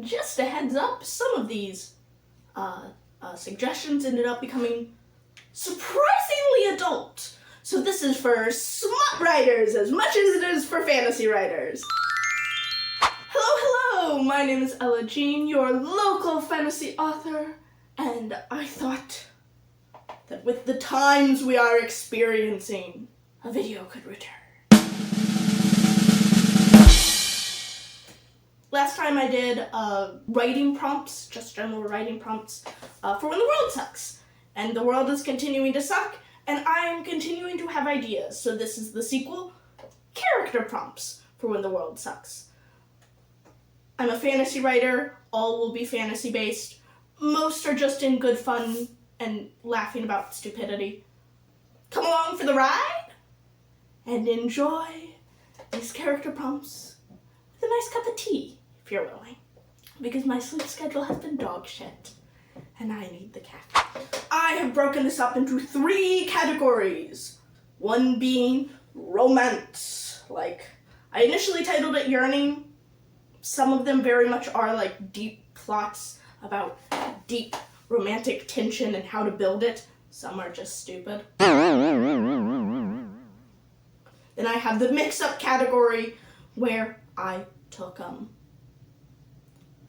just a heads up, some of these suggestions ended up becoming surprisingly adult. So this is for smut writers as much as it is for fantasy writers. Hello, my name is Ella Jean, your local fantasy author, and I thought that with the times we are experiencing, a video could return. Last time I did writing prompts, just general writing prompts, for When the World Sucks. And the world is continuing to suck, and I am continuing to have ideas. So this is the sequel, character prompts for When the World Sucks. I'm a fantasy writer, all will be fantasy based. Most are just in good fun and laughing about stupidity. Come along for the ride and enjoy these character prompts with a nice cup of tea, if you're willing. Because my sleep schedule has been dog shit, and I need the caffeine. I have broken this up into 3 categories. One being romance. Like, I initially titled it Yearning. Some of them very much are like deep plots about deep romantic tension and how to build it. Some are just stupid. Then I have the mix-up category where I took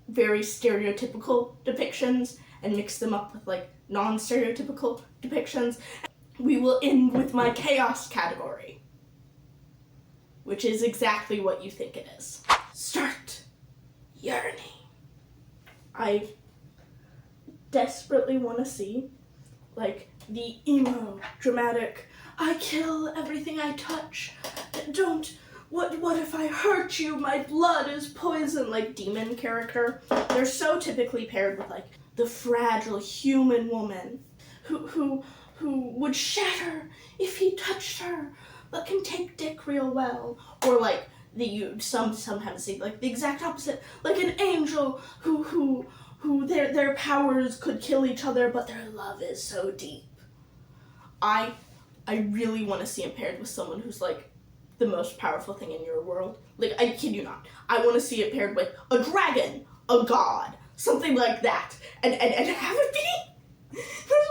very stereotypical depictions and mixed them up with like non-stereotypical depictions. We will end with my chaos category, which is exactly what you think it is. Start yearning. I desperately want to see like the emo, dramatic, I kill everything I touch, what if I hurt you, my blood is poison, like demon character. They're so typically paired with like the fragile human woman who would shatter if he touched her, but can take dick real well. Or like sometimes see like the exact opposite, like an angel who their powers could kill each other, but their love is so deep. I really want to see him paired with someone who's like the most powerful thing in your world. Like, I kid you not. I want to see it paired with a dragon, a god, something like that. And have it be this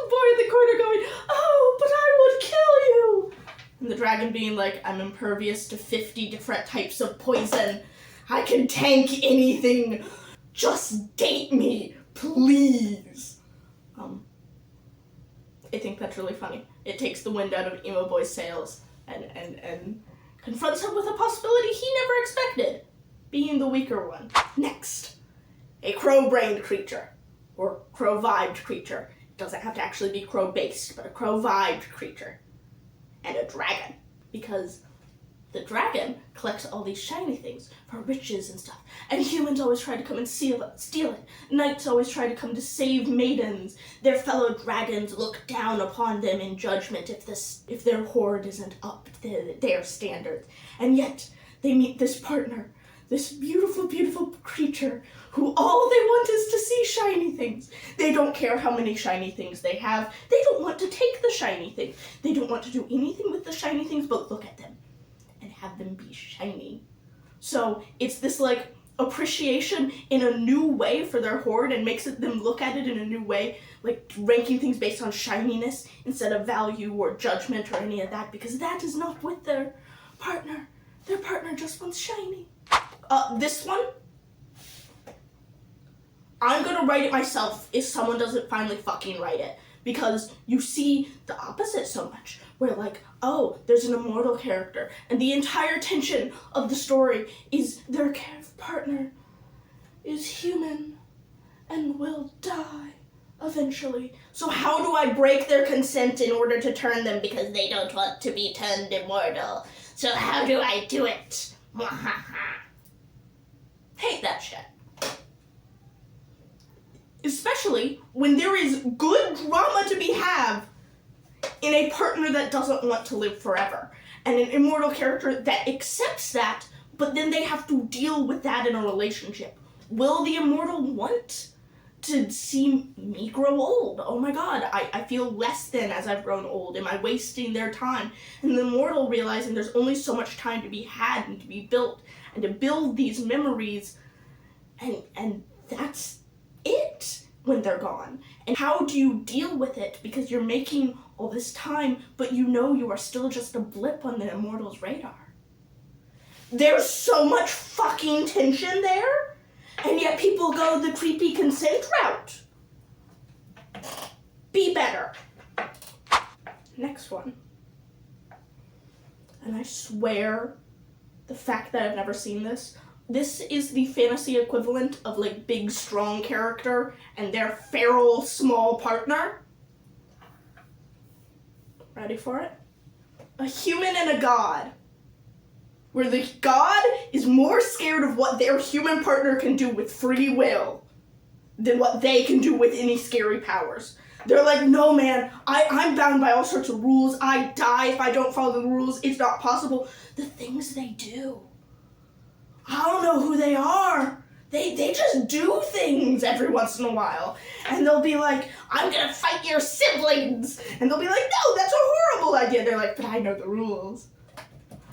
boy in the corner going, oh, but I would kill you. And the dragon being like, I'm impervious to 50 different types of poison. I can tank anything. Just date me, please. I think that's really funny. It takes the wind out of emo boy's sails and confronts him with a possibility he never expected, being the weaker one. Next, a crow-brained creature, or crow-vibed creature. It doesn't have to actually be crow-based, but a crow-vibed creature. And a dragon, because the dragon collects all these shiny things for riches and stuff, and humans always try to come and steal it. Knights always try to come to save maidens. Their fellow dragons look down upon them in judgment if their hoard isn't up to their standards. And yet, they meet this partner, this beautiful, beautiful creature, who all they want is to see shiny things. They don't care how many shiny things they have. They don't want to take the shiny things. They don't want to do anything with the shiny things but look at them and have them be shiny. So it's this like appreciation in a new way for their hoard and makes them look at it in a new way, like ranking things based on shininess instead of value or judgment or any of that, because that is not with their partner. Their partner just wants shiny. This one, I'm gonna write it myself if someone doesn't finally fucking write it, because you see the opposite so much, where like, oh, there's an immortal character, and the entire tension of the story is their partner is human and will die eventually. So how do I break their consent in order to turn them, because they don't want to be turned immortal? So how do I do it? Hate that shit. Especially when there is good drama to be had in a partner that doesn't want to live forever, and an immortal character that accepts that, but then they have to deal with that in a relationship. Will the immortal want to see me grow old? Oh my god, I feel less than as I've grown old. Am I wasting their time? And the immortal realizing there's only so much time to be had and to be built and to build these memories and that's it when they're gone. And how do you deal with it? Because you're making all this time, but you know you are still just a blip on the Immortals' radar. There's so much fucking tension there, and yet people go the creepy consent route. Be better. Next one. And I swear, the fact that I've never seen this is the fantasy equivalent of like big strong character and their feral small partner. Ready for it? A human and a god. Where the god is more scared of what their human partner can do with free will than what they can do with any scary powers. They're like, no man, I'm bound by all sorts of rules. I die if I don't follow the rules. It's not possible. The things they do. I don't know who they are. They just do things every once in a while. And they'll be like, I'm gonna fight your siblings. And they'll be like, no, that's a horrible idea. They're like, but I know the rules.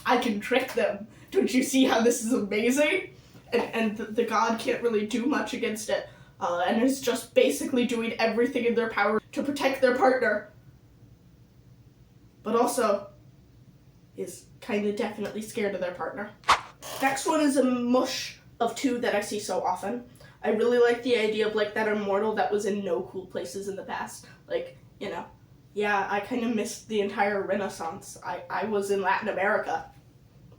I can trick them. Don't you see how this is amazing? And the god can't really do much against it. And is just basically doing everything in their power to protect their partner. But also is kind of definitely scared of their partner. Next one is a mush of two that I see so often. I really like the idea of like that immortal that was in no cool places in the past. Like, you know, yeah, I kind of missed the entire Renaissance. I was in Latin America.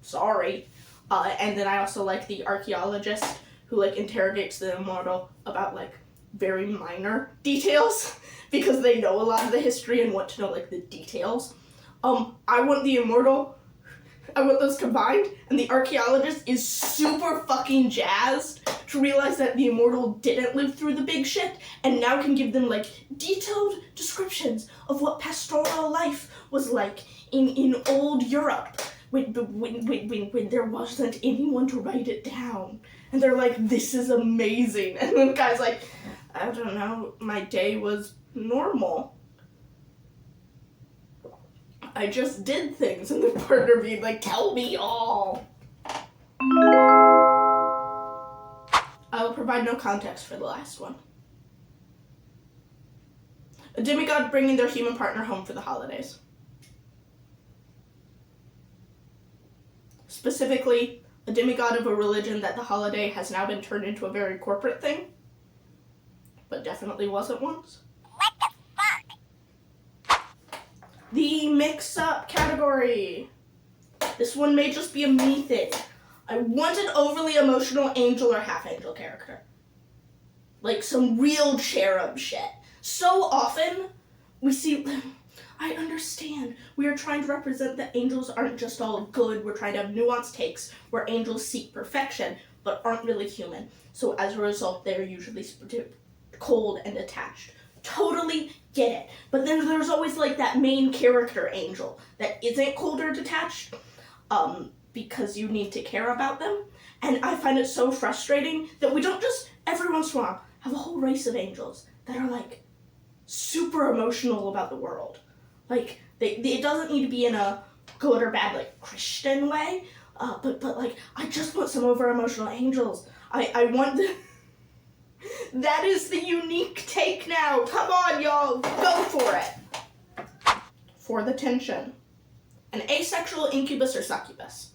Sorry. And then I also like the archaeologist who like interrogates the immortal about like very minor details because they know a lot of the history and want to know like the details. I want the immortal, I want those combined, and the archaeologist is super fucking jazzed to realize that the immortal didn't live through the big shit and now can give them like detailed descriptions of what pastoral life was like in old Europe when there wasn't anyone to write it down. And they're like, this is amazing. And the guy's like, I don't know, my day was normal. I just did things. And the partner being like, tell me all. I will provide no context for the last one. A demigod bringing their human partner home for the holidays. Specifically, a demigod of a religion that the holiday has now been turned into a very corporate thing, but definitely wasn't once. What the fuck? The mix-up category. This one may just be a me thing. I want an overly emotional angel or half-angel character. Like some real cherub shit. So often, we see... I understand. We are trying to represent that angels aren't just all good. We're trying to have nuanced takes where angels seek perfection, but aren't really human. So as a result, they're usually cold and detached. Totally get it. But then there's always like that main character angel that isn't cold or detached, because you need to care about them. And I find it so frustrating that we don't just, every once in a while, have a whole race of angels that are like super emotional about the world. Like, it doesn't need to be in a good or bad, like, Christian way, but like, I just want some over-emotional angels. I want the... That is the unique take now. Come on, y'all. Go for it. For the tension. An asexual incubus or succubus.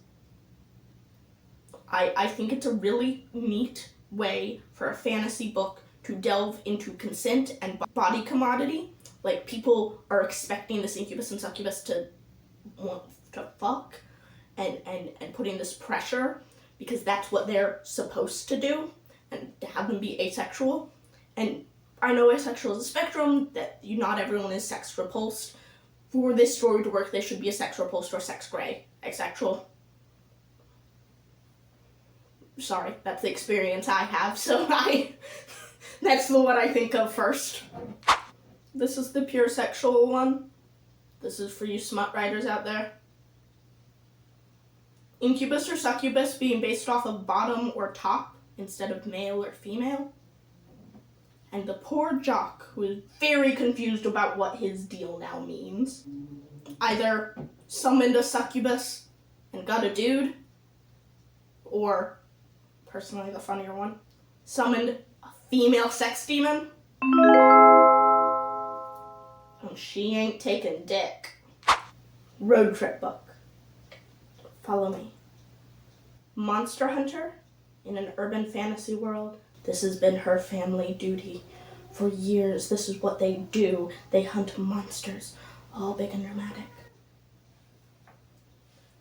I think it's a really neat way for a fantasy book to delve into consent and body commodity. Like, people are expecting this incubus and succubus to want to fuck and putting this pressure because that's what they're supposed to do, and to have them be asexual. And I know asexual is a spectrum, that not everyone is sex repulsed. For this story to work, they should be a sex repulsed or sex gray. Asexual. Sorry, that's the experience I have, so that's the one I think of first. This is the pure sexual one. This is for you smut writers out there. Incubus or succubus being based off of bottom or top instead of male or female. And the poor jock who is very confused about what his deal now means. Either summoned a succubus and got a dude, or, personally the funnier one, summoned a female sex demon? Oh, she ain't taking dick. Road trip book. Follow me. Monster hunter in an urban fantasy world. This has been her family duty. For years, this is what they do. They hunt monsters, all big and dramatic.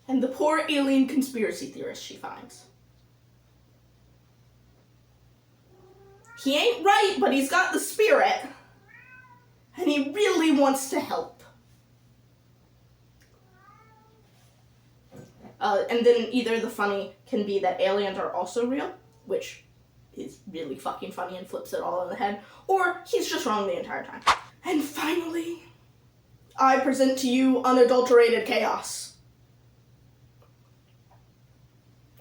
And the poor alien conspiracy theorist she finds. He ain't right, but he's got the spirit. And he really wants to help. And then either the funny can be that aliens are also real, which is really fucking funny and flips it all on the head, or he's just wrong the entire time. And finally, I present to you unadulterated chaos.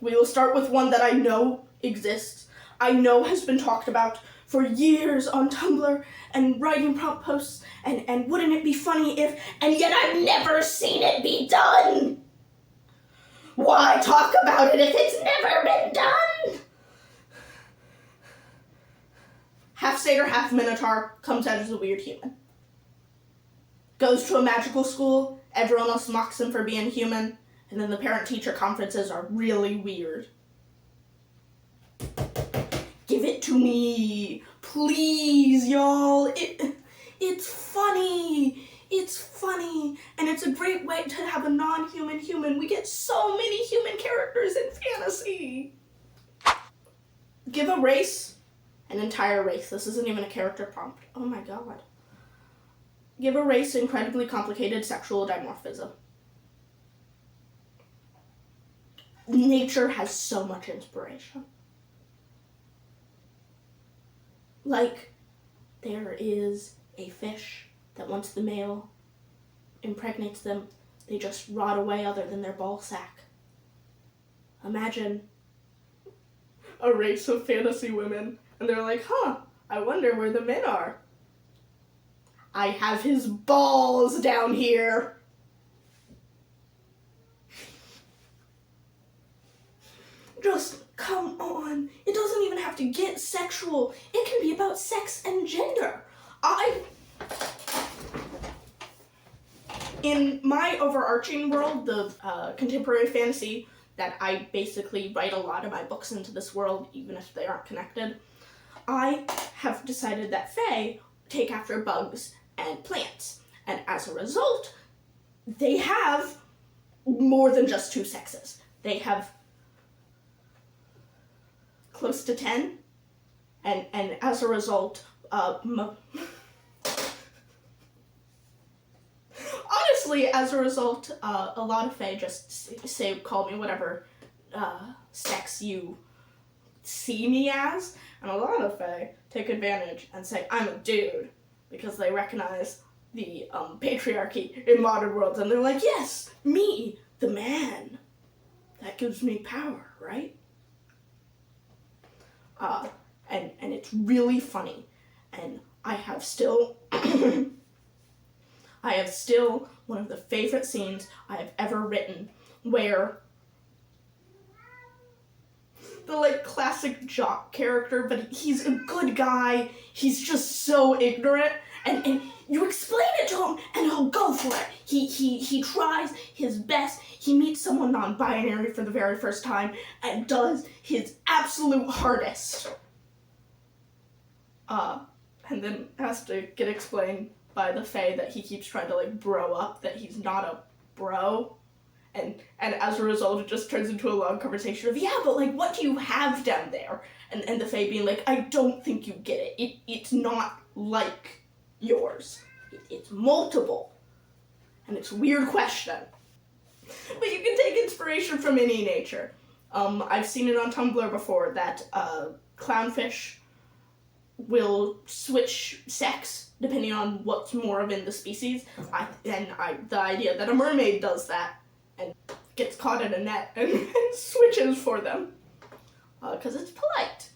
We will start with one that I know exists, I know has been talked about for years on Tumblr and writing prompt posts, and wouldn't it be funny if, and yet I've never seen it be done! Why talk about it if it's never been done? Half satyr, half minotaur, comes out as a weird human. Goes to a magical school, everyone else mocks him for being human, and then the parent-teacher conferences are really weird. Give it to me, please, y'all. It's funny. It's funny, and it's a great way to have a non-human human. We get so many human characters in fantasy. Give a race an entire race. This isn't even a character prompt. Oh my god. Give a race incredibly complicated sexual dimorphism. Nature has so much inspiration. Like, there is a fish that once the male impregnates them, they just rot away other than their ball sack. Imagine a race of fantasy women, and they're like, I wonder where the men are. I have his balls down here. Just come on. It doesn't even have to get sexual. It can be about sex and gender. In my overarching world, the contemporary fantasy that I basically write a lot of my books into this world, even if they aren't connected, I have decided that Fae take after bugs and plants. And as a result, they have more than just two sexes. They have close to 10. And as a result, honestly, as a result, a lot of Fae just call me whatever sex you see me as, and a lot of Fae take advantage and say, I'm a dude, because they recognize the patriarchy in modern worlds, and they're like, yes, me, the man. That gives me power, right? And it's really funny, and I have still one of the favorite scenes I have ever written, where the classic jock character, but he's a good guy, he's just so ignorant, and you explain it to him and he'll go for it. He tries his best, he meets someone non-binary for the very first time and does his absolute hardest. And then has to get explained by the Fae that he keeps trying to bro up, that he's not a bro. And as a result, it just turns into a long conversation of, yeah, but what do you have down there? And the Fae being like, I don't think you get it. It's not like yours. It's multiple. And it's a weird question. But you can take inspiration from any nature. I've seen it on Tumblr before that clownfish will switch sex depending on what's more of in the species. The idea that a mermaid does that and gets caught in a net and switches for them. Because it's polite.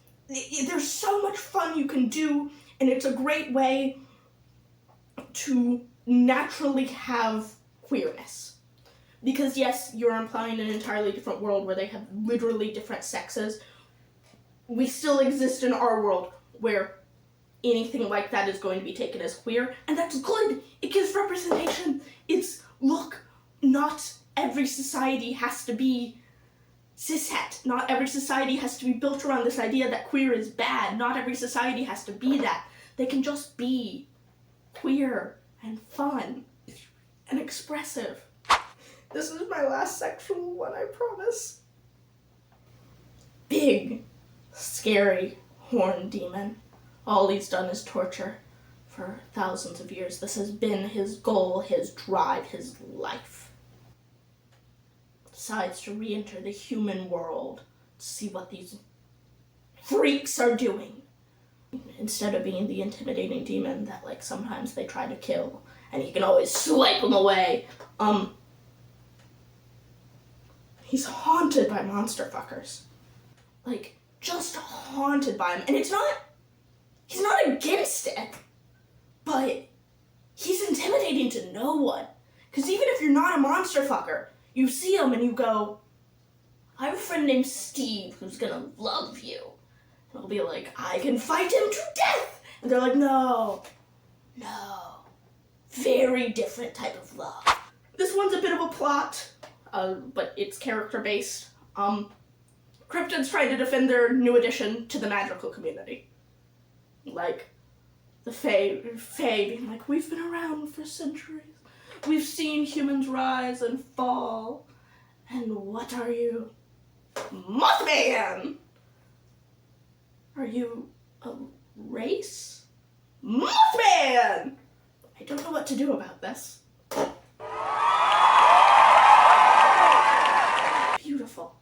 There's so much fun you can do, and it's a great way to naturally have queerness. Because yes, you're implying an entirely different world where they have literally different sexes. We still exist in our world where anything like that is going to be taken as queer, and that's good. It gives representation. It's, look, not every society has to be cishet. Not every society has to be built around this idea that queer is bad. Not every society has to be that. They can just be queer and fun and expressive. This is my last sexual one, I promise. Big, scary horned demon. All he's done is torture for thousands of years. This has been his goal, his drive, his life. Decides to re-enter the human world to see what these freaks are doing. Instead of being the intimidating demon that, like, sometimes they try to kill, and he can always swipe them away, he's haunted by monster fuckers. Like, just haunted by him. And he's not against it, but he's intimidating to no one. Because even if you're not a monster fucker, you see him and you go, I have a friend named Steve who's gonna love you. And I'll be like, I can fight him to death. And they're like, no. Very different type of love. This one's a bit of a plot, but it's character-based. Cryptids trying to defend their new addition to the magical community. Like, the Fae being like, we've been around for centuries. We've seen humans rise and fall. And what are you? Mothman! Are you a race? Mothman! I don't know what to do about this. Beautiful.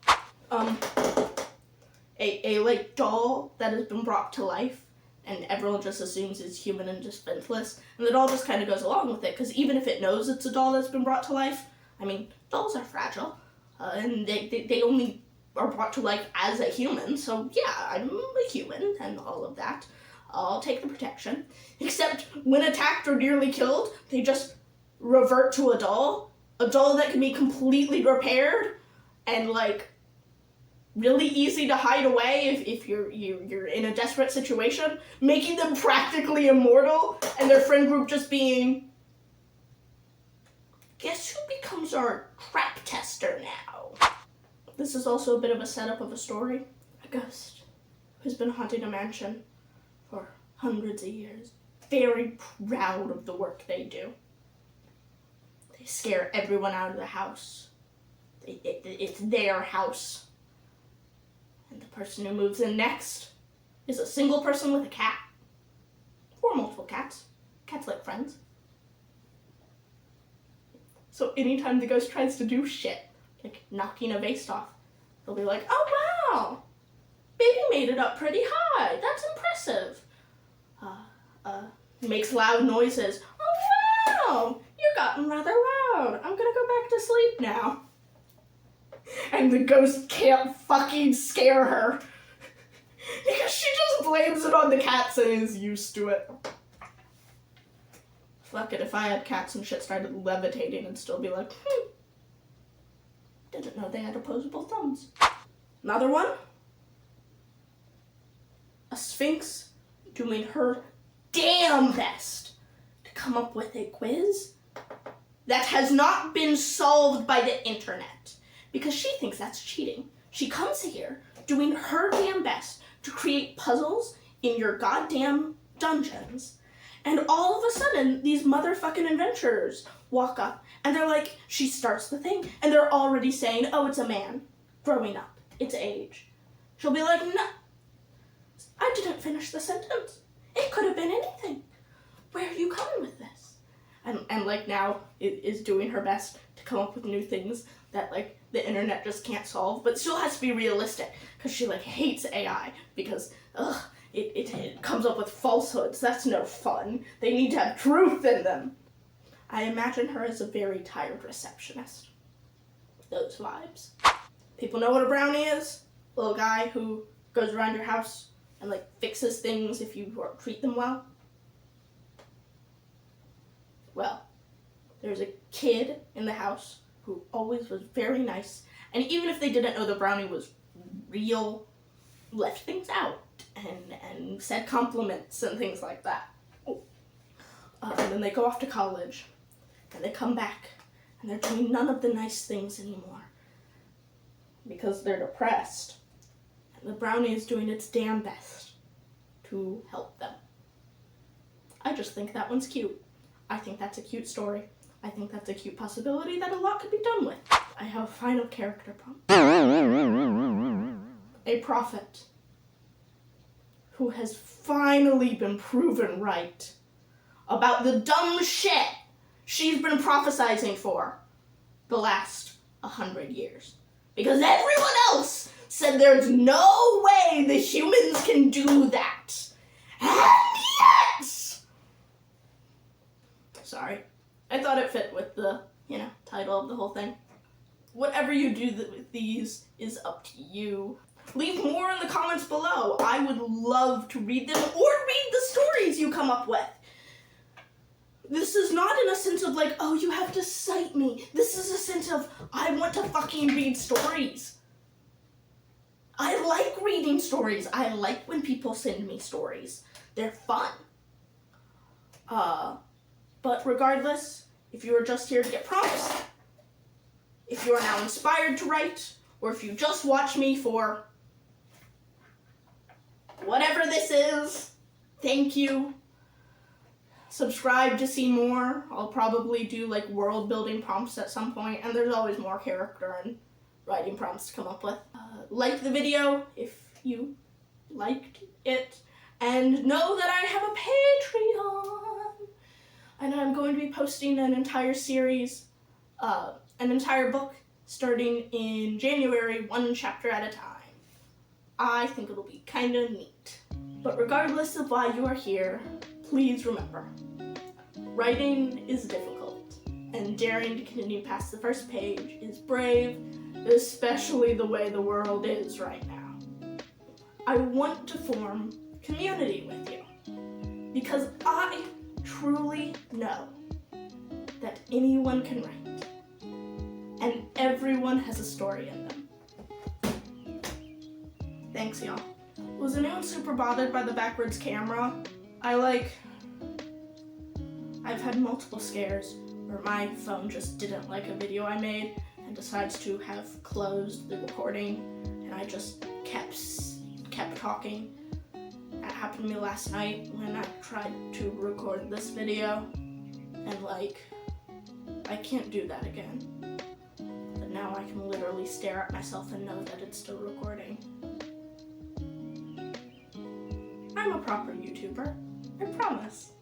A like doll that has been brought to life, and everyone just assumes it's human and defenseless, and the doll just kind of goes along with it, because even if it knows it's a doll that's been brought to life, I mean, dolls are fragile, and they only are brought to life as a human, so yeah, I'm a human and all of that. I'll take the protection. Except when attacked or nearly killed, they just revert to a doll that can be completely repaired and like really easy to hide away if you're in a desperate situation, making them practically immortal, and their friend group just being, guess who becomes our trap tester now? This is also a bit of a setup of a story. A ghost who's been haunting a mansion for hundreds of years, very proud of the work they do. They scare everyone out of the house. It's their house. And the person who moves in next is a single person with a cat. Or multiple cats. Cats like friends. So anytime the ghost tries to do shit, like knocking a vase off, they'll be like, oh wow, baby made it up pretty high. That's impressive. Makes loud noises. Oh wow, you've gotten rather loud. I'm gonna go back to sleep now. And the ghost can't fucking scare her. Because she just blames it on the cats and is used to it. Fuck it, if I had cats and shit started levitating, I'd still be like, didn't know they had opposable thumbs. Another one. A sphinx doing her damn best to come up with a quiz that has not been solved by the internet. Because she thinks that's cheating. She comes here doing her damn best to create puzzles in your goddamn dungeons. And all of a sudden, these motherfucking adventurers walk up and they're like, she starts the thing, and they're already saying, oh, it's a man growing up. It's age. She'll be like, no, I didn't finish the sentence. It could have been anything. Where are you coming with this? And like now is doing her best to come up with new things that like the internet just can't solve, but still has to be realistic, because she like hates AI because it comes up with falsehoods. That's no fun. They need to have truth in them. I imagine her as a very tired receptionist. Those vibes. People know what a brownie is? A little guy who goes around your house and like fixes things if you treat them well. Well, there's a kid in the house who always was very nice, and even if they didn't know the brownie was real, left things out and said compliments and things like that. And then they go off to college, and they come back, and they're doing none of the nice things anymore because they're depressed. And the brownie is doing its damn best to help them. I just think that one's cute. I think that's a cute story. I think that's a cute possibility that a lot could be done with. I have a final character prompt. A prophet who has finally been proven right about the dumb shit she's been prophesizing for the last 100 years. Because everyone else said there's no way the humans can do that. And yet! Sorry. I thought it fit with the, title of the whole thing. Whatever you do with these is up to you. Leave more in the comments below. I would love to read them or read the stories you come up with. This is not in a sense of like, oh, you have to cite me. This is a sense of, I want to fucking read stories. I like reading stories. I like when people send me stories. They're fun. But regardless, if you are just here to get prompts, if you are now inspired to write, or if you just watch me for whatever this is, thank you. Subscribe to see more. I'll probably do like world building prompts at some point, and there's always more character and writing prompts to come up with. Like the video if you liked it, and know that I have a Patreon, and I'm going to be posting an entire series, an entire book starting in January, one chapter at a time. I think it'll be kind of neat. But regardless of why you are here, please remember, writing is difficult, and daring to continue past the first page is brave, especially the way the world is right now. I want to form community with you, because I truly know that anyone can write, and everyone has a story in them. Thanks, y'all. Was anyone super bothered by the backwards camera? I've had multiple scares where my phone just didn't like a video I made and decides to have closed the recording, and I just kept talking. That happened to me last night when I tried to record this video, and I can't do that again. But now I can literally stare at myself and know that it's still recording. I'm a proper YouTuber, I promise.